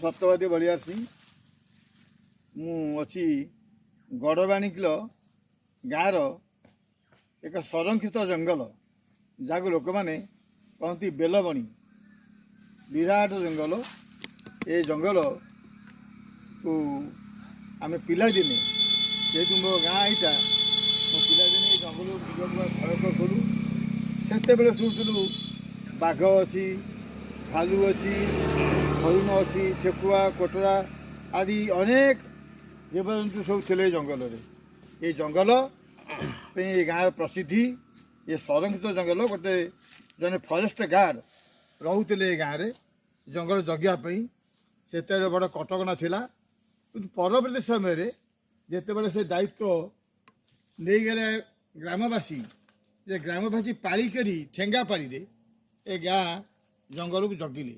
सत्यवादी बलियार सिंह मुझी गड़बाणिकल गाँव एक संरक्षित जंगल जहाँ लोक मैंने कहती बेलबणी विराट जंगल ये जंगल को आम पिलादिने जेहतु मो गाँ यहाँ मो पिलादिने जंगल भय करूँ से शुणुलु बाघ अच्छी भालू अच्छी हरिण अच्छी ठेकुआ कोटरा आदि अनेक जीवजंतु सब थे जंगल ये जंगल ये गाँव प्रसिद्धि ये संरक्षित जंगल गोटे जने फरेस्ट गार्ड रोते गाँव में जंगल जगियापी से बड़ कटकणा थिला कि परवर्ती समय जिते से दायित्व नहीं गले ग्रामवासी जे ग्रामवासी पालिक ठेंगा पाड़ी ए गाँ जंगल को जगिले।